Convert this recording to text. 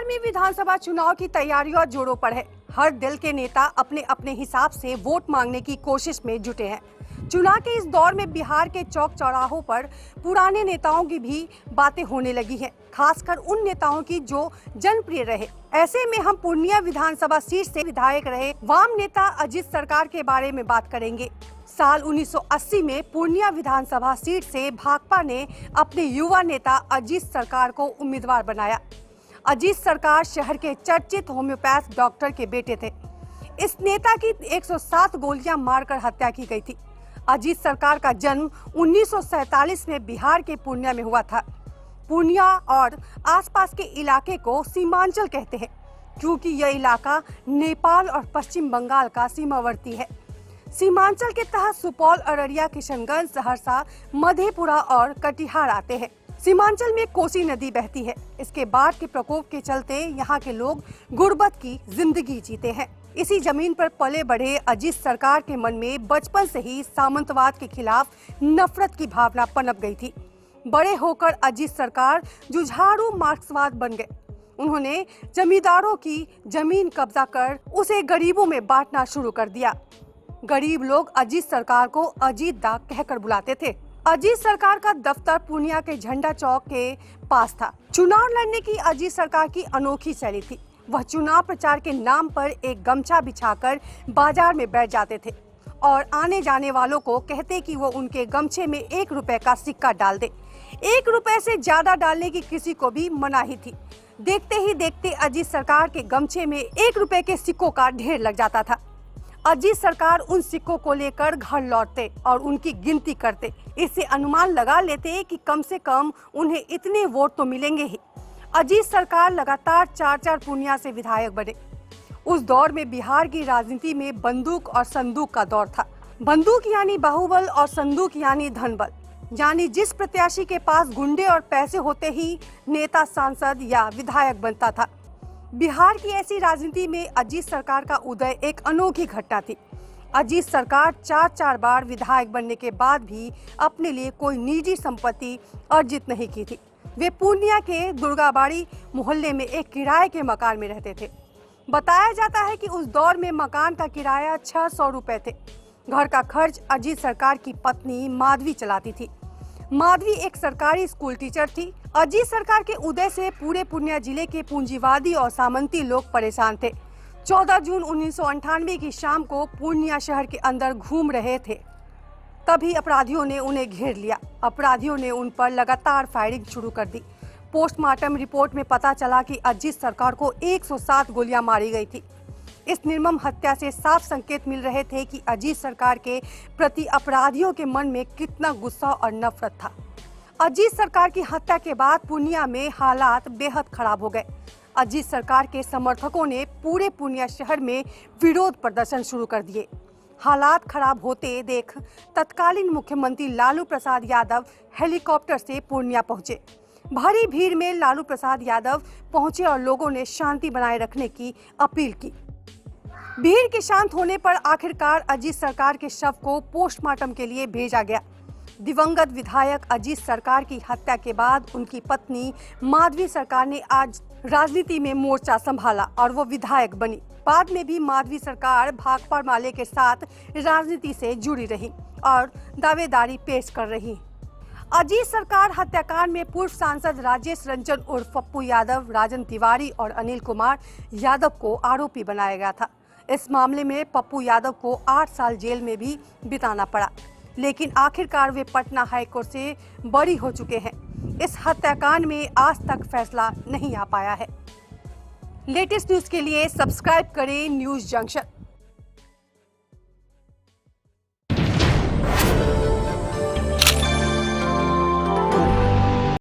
में विधानसभा चुनाव की तैयारियां जोरों पर है। हर दल के नेता अपने अपने हिसाब से वोट मांगने की कोशिश में जुटे हैं। चुनाव के इस दौर में बिहार के चौक चौराहों पर पुराने नेताओं की भी बातें होने लगी हैं, खासकर उन नेताओं की जो जनप्रिय रहे। ऐसे में हम पूर्णिया विधानसभा सीट से विधायक रहे वाम नेता अजीत सरकार के बारे में बात करेंगे। साल 1980 में पूर्णिया विधानसभा सीट से भाकपा ने अपने युवा नेता अजीत सरकार को उम्मीदवार बनाया। अजीत सरकार शहर के चर्चित होम्योपैथ डॉक्टर के बेटे थे। इस नेता की 107 गोलियां मारकर हत्या की गई थी। अजीत सरकार का जन्म 1947 में बिहार के पूर्णिया में हुआ था। पूर्णिया और आसपास के इलाके को सीमांचल कहते हैं, क्योंकि यह इलाका नेपाल और पश्चिम बंगाल का सीमावर्ती है। सीमांचल के तहत सुपौल, अररिया, किशनगंज, सहरसा, मधेपुरा और कटिहार आते हैं। सीमांचल में कोसी नदी बहती है। इसके बाढ़ के प्रकोप के चलते यहाँ के लोग गुर्बत की जिंदगी जीते हैं। इसी जमीन पर पले बढ़े अजीत सरकार के मन में बचपन से ही सामंतवाद के खिलाफ नफरत की भावना पनप गई थी। बड़े होकर अजीत सरकार जुझारू मार्क्सवाद बन गए। उन्होंने जमींदारों की जमीन कब्जा कर उसे गरीबों में बांटना शुरू कर दिया। गरीब लोग अजीत सरकार को अजीत दा कहकर बुलाते थे। अजीत सरकार का दफ्तर पूर्णिया के झंडा चौक के पास था। चुनाव लड़ने की अजीत सरकार की अनोखी शैली थी। वह चुनाव प्रचार के नाम पर एक गमछा बिछाकर बाजार में बैठ जाते थे और आने जाने वालों को कहते कि वो उनके गमछे में 1 रुपए का सिक्का डाल दे। 1 रुपए से ज्यादा डालने की किसी को भी मनाही थी। देखते ही देखते अजीत सरकार के गमछे में 1 रुपए के सिक्कों का ढेर लग जाता था। अजीत सरकार उन सिक्कों को लेकर घर लौटते और उनकी गिनती करते। इससे अनुमान लगा लेते कि कम से कम उन्हें इतने वोट तो मिलेंगे ही। अजीत सरकार लगातार 4 पूर्णिया से विधायक बने। उस दौर में बिहार की राजनीति में बंदूक और संदूक का दौर था। बंदूक यानी बाहुबल और संदूक यानी धनबल, यानी जिस प्रत्याशी के पास गुंडे और पैसे होते ही नेता, सांसद या विधायक बनता था। बिहार की ऐसी राजनीति में अजीत सरकार का उदय एक अनोखी घटना थी। अजीत सरकार 4 बार विधायक बनने के बाद भी अपने लिए कोई निजी संपत्ति अर्जित नहीं की थी। वे पूर्णिया के दुर्गाबाड़ी मोहल्ले में एक किराए के मकान में रहते थे। बताया जाता है कि उस दौर में मकान का किराया 600 रुपए थे। घर का खर्च अजीत सरकार की पत्नी माधवी चलाती थी। माधवी एक सरकारी स्कूल टीचर थी। अजीत सरकार के उदय से पूरे पूर्णिया जिले के पूंजीवादी और सामंती लोग परेशान थे। 14 जून 1998 की शाम को पूर्णिया शहर के अंदर घूम रहे थे, तभी अपराधियों ने उन्हें घेर लिया। अपराधियों ने उन पर लगातार फायरिंग शुरू कर दी। पोस्टमार्टम रिपोर्ट में पता चला कि अजीत सरकार को 107 गोलियां मारी गई थी। इस निर्मम हत्या से साफ संकेत मिल रहे थे कि अजीत सरकार के प्रति अपराधियों के मन में कितना गुस्सा और नफरत था। अजीत सरकार की हत्या के बाद पूर्णिया में हालात बेहद खराब हो गए। अजीत सरकार के समर्थकों ने पूरे पूर्णिया शहर में विरोध प्रदर्शन शुरू कर दिए। हालात खराब होते देख तत्कालीन मुख्यमंत्री लालू प्रसाद यादव हेलीकॉप्टर से पूर्णिया पहुंचे। भारी भीड़ में लालू प्रसाद यादव पहुंचे और लोगों ने शांति बनाए रखने की अपील की। भीड़ के शांत होने पर आखिरकार अजीत सरकार के शव को पोस्टमार्टम के लिए भेजा गया। दिवंगत विधायक अजीत सरकार की हत्या के बाद उनकी पत्नी माधवी सरकार ने आज राजनीति में मोर्चा संभाला और वो विधायक बनी। बाद में भी माधवी सरकार भाकपा माले के साथ राजनीति से जुड़ी रही और दावेदारी पेश कर रही। अजीत सरकार हत्याकांड में पूर्व सांसद राजेश रंजन उर्फ पप्पू यादव, राजन तिवारी और अनिल कुमार यादव को आरोपी बनाया गया था। इस मामले में पप्पू यादव को 8 साल जेल में भी बिताना पड़ा, लेकिन आखिरकार वे पटना हाईकोर्ट से बरी हो चुके हैं। इस हत्याकांड में आज तक फैसला नहीं आ पाया है। लेटेस्ट न्यूज के लिए सब्सक्राइब करें न्यूज जंक्शन।